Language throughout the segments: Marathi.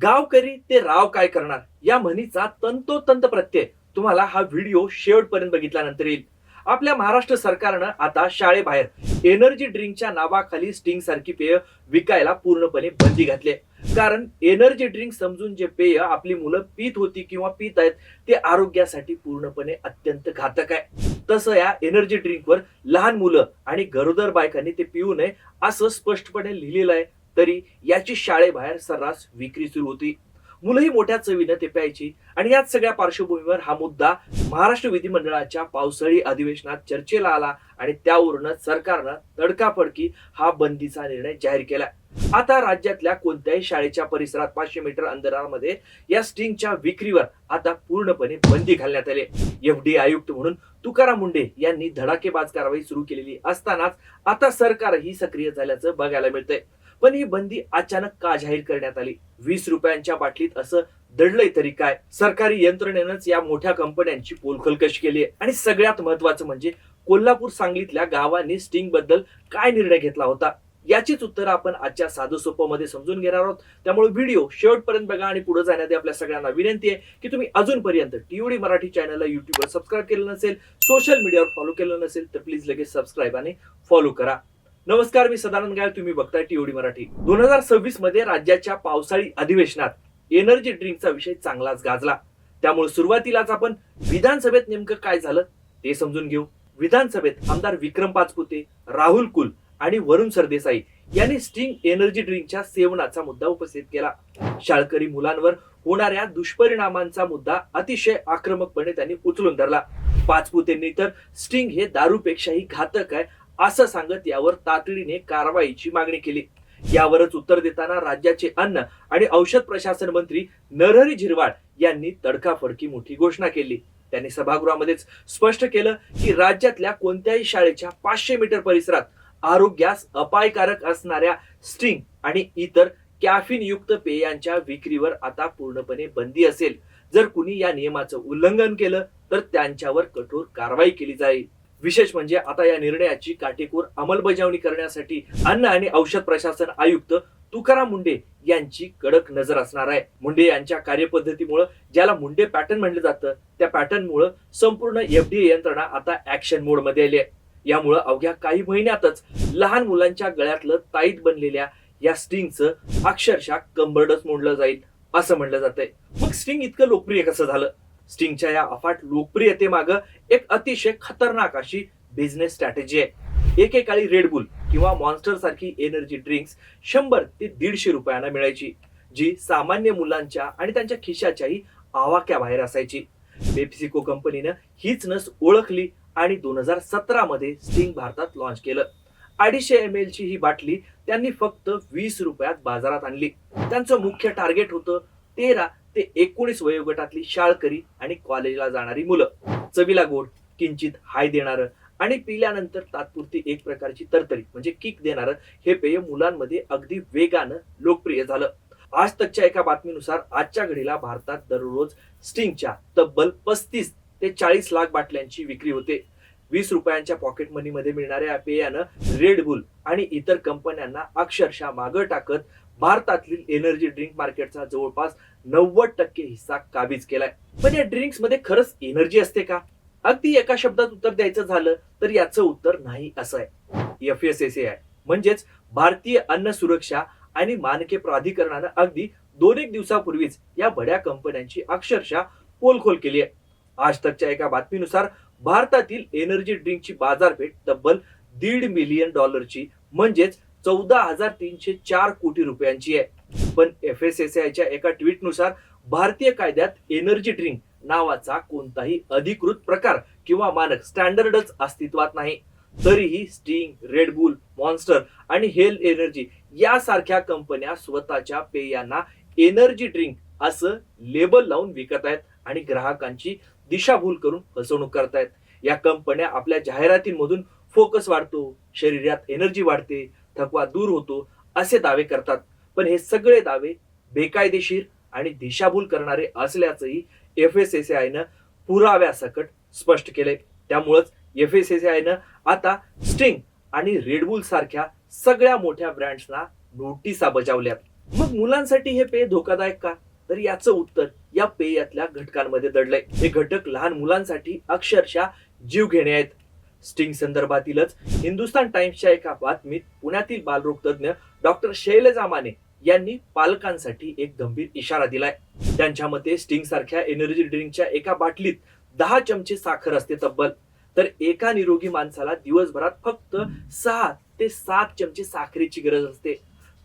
गावकरी ते राव काय करणार या म्हणीचा तंतोतंत प्रत्यय तुम्हाला हा व्हिडिओ शेवटपर्यंत बघितल्यानंतर येईल. आपल्या महाराष्ट्र सरकारनं आता शाळेबाहेर एनर्जी ड्रिंकच्या नावाखाली स्टिंग सारखी पेय विकायला पूर्णपणे बंदी घातली आहे. कारण एनर्जी ड्रिंक समजून जे पेय आपली मुलं पीत होती किंवा पीत आहेत ते आरोग्यासाठी पूर्णपणे अत्यंत घातक आहे. तसं या एनर्जी ड्रिंकवर लहान मुलं आणि गरोदर बायकांनी ते पिऊ नये असं स्पष्टपणे लिहिलेलं आहे. तरी याची शाळेबाहेर सर्रास विक्री सुरू होती. मुलंही मोठ्या चवीनं ते प्यायची आणि याच सगळ्या पार्श्वभूमीवर हा मुद्दा महाराष्ट्र विधिमंडळाच्या पावसाळी अधिवेशनात चर्चेला आला आणि त्यावरूनच सरकारनं तडकाफडकी हा बंदीचा निर्णय जाहीर केला. आता राज्यातल्या कोणत्याही शाळेच्या परिसरात 500 मीटर अंतरामध्ये या स्टिंगच्या विक्रीवर आता पूर्णपणे बंदी घालण्यात आली. एफडीए आयुक्त म्हणून तुकाराम मुंढे यांनी धडाकेबाज कारवाई सुरू केलेली असतानाच आता सरकारही सक्रिय झाल्याचं बघायला मिळतंय. पण ही बंदी अचानक का जाहीर करण्यात आली? 20 रुपयांच्या बाटलीत असं दडलंय तरी काय? सरकारी यंत्रणेनंच या मोठ्या कंपन्यांची पोलखोल कशी केली आहे? आणि सगळ्यात महत्वाचं म्हणजे कोल्हापूर सांगलीतल्या गावांनी स्टिंग बद्दल काय निर्णय घेतला होता याचीच उत्तर आपण आजच्या साधं सोपं मध्ये समजून घेणार आहोत. त्यामुळे व्हिडिओ शेवटपर्यंत बघा आणि पुढे जाण्याआधी आपल्या सगळ्यांना विनंती आहे की तुम्ही अजूनपर्यंत टीओडी मराठी चॅनलला युट्यूबवर सबस्क्राईब केलं नसेल, सोशल मीडियावर फॉलो केलं नसेल तर प्लीज लगेच सबस्क्राईब आणि फॉलो करा. नमस्कार, मी सदानंद गायळ, तुम्ही बघताय टीओडी मराठी. 2026 मध्ये राज्याच्या पावसाळी अधिवेशनात एनर्जी ड्रिंकचा विषय चांगलाच गाजला. त्यामुळे सुरुवातीलाच आपण विधानसभेत नेमकं काय झालं ते समजून घेऊ. विधानसभेत आमदार विक्रम पाचपुते, राहुल कुल आणि वरुण सरदेसाई यांनी स्टिंग एनर्जी ड्रिंकच्या सेवनाचा मुद्दा उपस्थित केला. शाळकरी मुलांवर होणाऱ्या दुष्परिणामांचा मुद्दा अतिशय आक्रमकपणे त्यांनी उचलून धरला. पाचपुतेंनी तर स्टिंग हे दारूपेक्षाही घातक आहे असं सांगत यावर तातडीने कारवाईची मागणी केली. यावरच उत्तर देताना राज्याचे अन्न आणि औषध प्रशासन मंत्री नरहरी झिरवाळ यांनी तडकाफडकी मोठी घोषणा केली. त्यांनी सभागृहामध्येच स्पष्ट केलं की राज्यातल्या कोणत्याही शाळेच्या 500 मीटर परिसरात आरोग्यास अपायकारक असणाऱ्या स्टिंग आणि इतर कॅफीन युक्त पेयांच्या विक्रीवर आता पूर्णपणे बंदी असेल. जर कुणी या नियमाचं उल्लंघन केलं तर त्यांच्यावर कठोर कारवाई केली जाईल. विशेष म्हणजे आता या निर्णयाची काटेकोर अंमलबजावणी करण्यासाठी अन्न आणि औषध प्रशासन आयुक्त तुकाराम मुंढे यांची कडक नजर असणार आहे. मुंढे यांच्या कार्यपद्धतीमुळे, ज्याला मुंढे पॅटर्न म्हटलं जातं, त्या पॅटर्नमुळे संपूर्ण एफडीए यंत्रणा आता ऍक्शन मोड मध्ये आली आहे. यामुळे अवघ्या काही महिन्यातच लहान मुलांच्या गळ्यातलं ताईत बनलेल्या या स्टिंगचं अक्षरशः कंबरडच मोडलं जाईल असं म्हणलं जातंय. मग स्टिंग इतकं लोकप्रिय कसं झालं? स्टिंगच्या या अफाट लोकप्रियतेमागं एक अतिशय खतरनाक अशी बिझनेस स्ट्रॅटेजी आहे. एकेकाळी रेडबुल किंवा मॉन्स्टर सारखी एनर्जी ड्रिंक्स 100 ते 150 रुपयांना मिळायची, जी सामान्य मुलांच्या आणि त्यांच्या खिशाच्याही आवाक्याबाहेर असायची. पेप्सिको कंपनीनं हीच नस ओळखली आणि 2017 मध्ये स्टिंग भारतात लॉन्च केलं. 250 ml ची ही बाटली त्यांनी फक्त 20 रुपयात बाजारात आणली. त्यांचं मुख्य टार्गेट होतं 13 ते 19 वयोगटातली शाळकरी आणि कॉलेजला जाणारी मुलं. चवीला गोड, किंचित हाय देणारं आणि पिल्यानंतर तात्पुरती एक प्रकारची तरतरी म्हणजे किक देणारं हे पेय मुलांमध्ये अगदी वेगानं लोकप्रिय झालं. आज तकच्या एका बातमीनुसार आजच्या घडीला भारतात दररोज स्टिंगच्या तब्बल 35 ते 40 लाख बाटल्यांची विक्री होते. 20 रुपयांच्या पॉकेट मनी मध्ये मिळणाऱ्या पेयानं रेडबुल आणि इतर कंपन्यांना अक्षरशः मागं टाकत भारतातील एनर्जी ड्रिंक मार्केटचा जवळपास 90% हिस्सा काबीज केलाय. पण या ड्रिंक्स मध्ये खरंच एनर्जी असते का? अगदी एका शब्दात उत्तर द्यायचं झालं तर याचं उत्तर नाही असं आहे. FSSAI म्हणजेच भारतीय अन्न सुरक्षा आणि मानके प्राधिकरणानं अगदी 2-1 दिवसापूर्वीच या बड्या कंपन्यांची अक्षरशः पोलखोल केली आहे. आज तकच्या एका बातमीनुसार भारतातील एनर्जी ड्रिंकची बाजारपेठ तब्बल $1.5 मिलियन म्हणजेच 14,304 कोटी रुपयांची आहे. पण FSSAIच्या एका ट्विटनुसार भारतीय कायद्यात एनर्जी ड्रिंक नावाचा कोणताही अधिकृत प्रकार किंवा मानक स्टँडर्डच अस्तित्वात नाही. तरीही स्टिंग, रेडबुल, मॉन्स्टर आणि हेल एनर्जी यासारख्या कंपन्या स्वतःच्या पेयांना एनर्जी ड्रिंक असं लेबल लावून विकत आहेत आणि ग्राहकांची दिशाभूल करून फसवणूक करतायत. या कंपन्या आपल्या जाहिरातींमधून फोकस वाढतो, शरीरात एनर्जी वाढते, थकवा दूर होतो असे दावे करतात. पण हे सगळे दावे बेकायदेशीर आणि दिशाभूल करणारे असल्याचंही FSSAIनं पुराव्यासकट स्पष्ट केले. त्यामुळेच FSSAIनं आता स्टिंग आणि रेडबुल सारख्या सगळ्या मोठ्या ब्रँड्सना नोटिसा बजावल्यात. मग मुलांसाठी हे पेय धोकादायक का? तर याचं उत्तर या पेयातल्या घटकांमध्ये दडलंय. हे घटक लहान मुलांसाठी अक्षरशः जीव घेणे आहेत. स्टिंग संदर्भातीलच हिंदुस्तान टाइम्सच्या एका बातमीत पुण्यातील बालरोग तज्ज्ञ डॉक्टर शैलजा माने यांनी पालकांसाठी एक गंभीर इशारा दिलाय. त्यांच्या मते स्टिंग सारख्या एनर्जी ड्रिंकच्या एका बाटलीत 10 चमचे साखर असते तब्बल. तर एका निरोगी माणसाला दिवसभरात फक्त 6 ते 7 चमचे साखरेची गरज असते.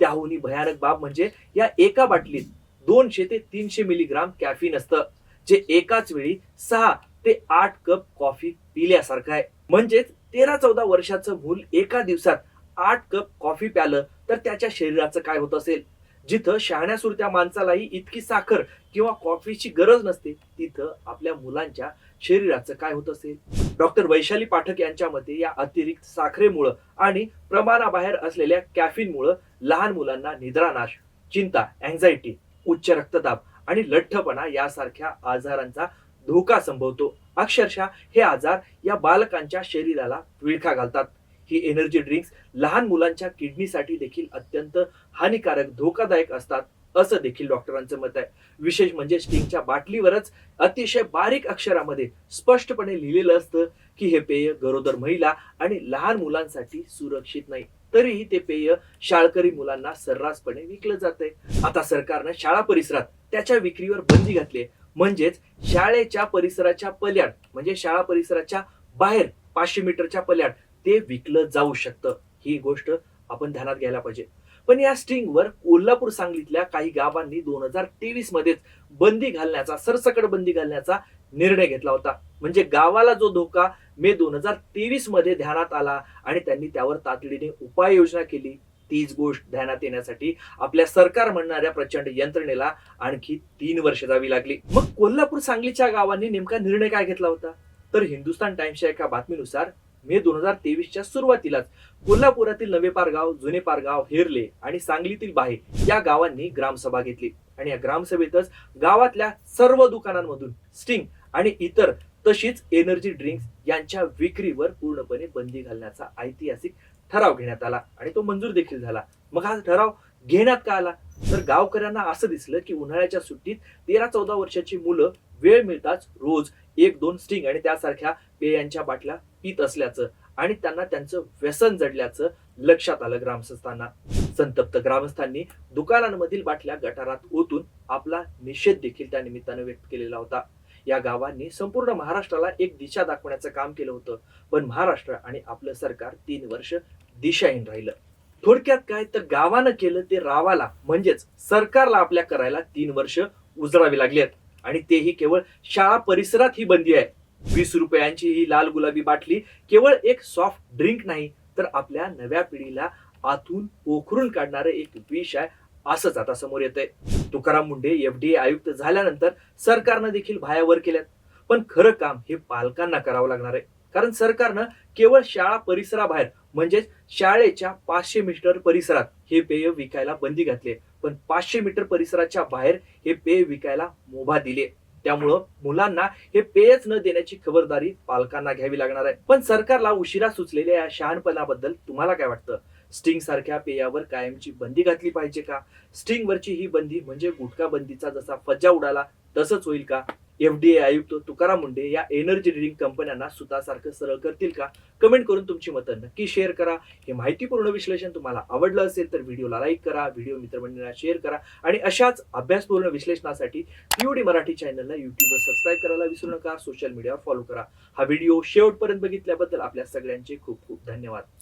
त्याहूनही भयानक बाब म्हणजे या एका बाटलीत 200 ते 300 मिलीग्राम कॅफीन असतं, जे एकाच वेळी 6 ते 8 कप कॉफी पिल्यासारखं आहे. म्हणजेच 13-14 वर्षाचं मूल एका दिवसात 8 कप कॉफी प्यालं तर त्याच्या शरीराचं काय होत असेल? जिथं शहाण्या सुरत्या माणसालाही इतकी साखर किंवा कॉफीची गरज नसते, तिथं आपल्या मुलांच्या शरीराचं काय होत असेल? डॉक्टर वैशाली पाठक यांच्या मते या अतिरिक्त साखरेमुळं आणि प्रमाणाबाहेर असलेल्या कॅफीनमुळं लहान मुलांना निद्रानाश, चिंता, अँझायटी, उच्च रक्तदाब आणि लठ्ठपणा यासारख्या आजारांचा धोका संभवतो. अक्षरशः हे आजार या बालकांच्या शरीराला विळखा घालतात. ही एनर्जी ड्रिंक्स लहान मुलांच्या किडनीसाठी देखील अत्यंत हानिकारक, धोकादायक असतात असं देखील डॉक्टरांचं मत आहे. विशेष म्हणजे स्टिंगच्या बाटलीवरच अतिशय बारीक अक्षरामध्ये स्पष्टपणे लिहिलेलं असतं की हे पेय गरोदर महिला आणि लहान मुलांसाठी सुरक्षित नाही. तरीही ते पेय शाळकरी मुलांना सर्रासपणे विकलं जातंय. आता सरकारनं शाळा परिसरात त्याच्या विक्रीवर बंदी घातली. म्हणजेच शाळेच्या परिसराच्या पल्याड, म्हणजे शाळा परिसराच्या बाहेर 500 मीटरच्या पल्याड ते विकलं जाऊ शकतं. ही गोष्ट आपण ध्यानात घ्यायला पाहिजे. पण या स्टिंगवर कोल्हापूर, सांगलीतल्या काही गावांनी 2023 मध्येच बंदी घालण्याचा, सरसकट बंदी घालण्याचा निर्णय घेतला होता. म्हणजे गावाला जो धोका मे 2023 मध्ये ध्यानात आला आणि त्यांनी त्यावर तातडीने उपाययोजना केली, तीच गोष्ट ध्यानात येण्यासाठी आपल्या सरकार म्हणणाऱ्या प्रचंड यंत्रणेला आणखी 3 वर्ष जावी लागली. मग कोल्हापूर, सांगलीच्या गावांनी नेमका निर्णय काय घेतला होता? तर हिंदुस्तान टाइम्सच्या एका बातमीनुसार मे 2023च्या सुरुवातीलाच कोल्हापुरातील नवे पारगाव, जुने पारगाव, हेरले आणि सांगलीतील बाहे या गावांनी ग्रामसभा घेतली आणि या ग्रामसभेतच गावातल्या सर्व दुकानांमधून स्टिंग आणि इतर तशीच एनर्जी ड्रिंक्स यांच्या विक्रीवर पूर्णपणे बंदी घालण्याचा ऐतिहासिक ठराव घेण्यात आला आणि तो मंजूर देखील झाला. मग हा ठराव घेण्यात का आला? तर गावकऱ्यांना असं दिसलं की उन्हाळ्याच्या सुट्टीत 13-14 वर्षाची मुलं वेळ मिळताच रोज 1-2 स्टिंग आणि त्यासारख्या पेयांच्या बाटल्या पित असल्याचं आणि त्यांना त्यांचं व्यसन जडल्याचं लक्षात आलं ग्रामस्थांना. संतप्त ग्रामस्थांनी दुकानांमधील बाटल्या गटारात ओतून आपला निषेध देखील त्या निमित्तानं व्यक्त केलेला होता. या गावांनी संपूर्ण महाराष्ट्राला एक दिशा दाखवण्याचं काम केलं होतं, पण महाराष्ट्र आणि आपलं सरकार 3 वर्ष दिशाहीन राहिलं. थोडक्यात काय, तर गावानं केलं ते रावाला, म्हणजेच सरकारला आपल्या करायला 3 वर्ष उजळावी लागली आहेत. आणि तेही केवळ शाळा परिसरात ही बंदी आहे. 20 रुपयांची ही लाल गुलाबी बाटली केवळ एक सॉफ्ट ड्रिंक नाही, तर आपल्या नव्या पिढीला आतून पोखरून काढणारं एक विष आहे असंच आता समोर येतंय. तुकाराम मुंढे FDA आयुक्त झाल्यानंतर सरकारनं देखील भायावर केल्यात. पण खरं काम हे पालकांना करावं लागणार आहे. कारण सरकारनं केवळ शाळा परिसराबाहेर, म्हणजेच शाळेच्या 500 मीटर परिसरात हे पेय विकायला बंदी घातली, पण 500 मीटर परिसराच्या बाहेर हे पेय विकायला मुभा दिली. त्यामुळं मुलांना हे पेयच न देण्याची खबरदारी पालकांना घ्यावी लागणार आहे. पण सरकारला उशिरा सुचलेल्या या शहाणपणाबद्दल तुम्हाला काय वाटतं? स्टिंग सारख्या पेयावर कायमची बंदी घातली पाहिजे का? स्टिंग वरची ही बंदी म्हणजे गुटखा बंदीचा जसा फज्जा उडाला तसंच होईल का? FDA आयुक्त तुकाराम मुंढे या एनर्जी ड्रिंक कंपन्यांना सुतासारखं सरळ करतील का? कमेंट करून तुमची मतं नक्की शेअर करा. हे माहितीपूर्ण विश्लेषण तुम्हाला आवडलं असेल तर व्हिडिओला लाईक करा, व्हिडिओ मित्रमंडळींना शेअर करा आणि अशाच अभ्यासपूर्ण विश्लेषणासाठी POD मराठी चॅनलला युट्यूबवर सबस्क्राईब करायला विसरू नका. सोशल मीडियावर फॉलो करा. हा व्हिडिओ शेवटपर्यंत बघितल्याबद्दल आपल्या सगळ्यांचे खूप खूप धन्यवाद.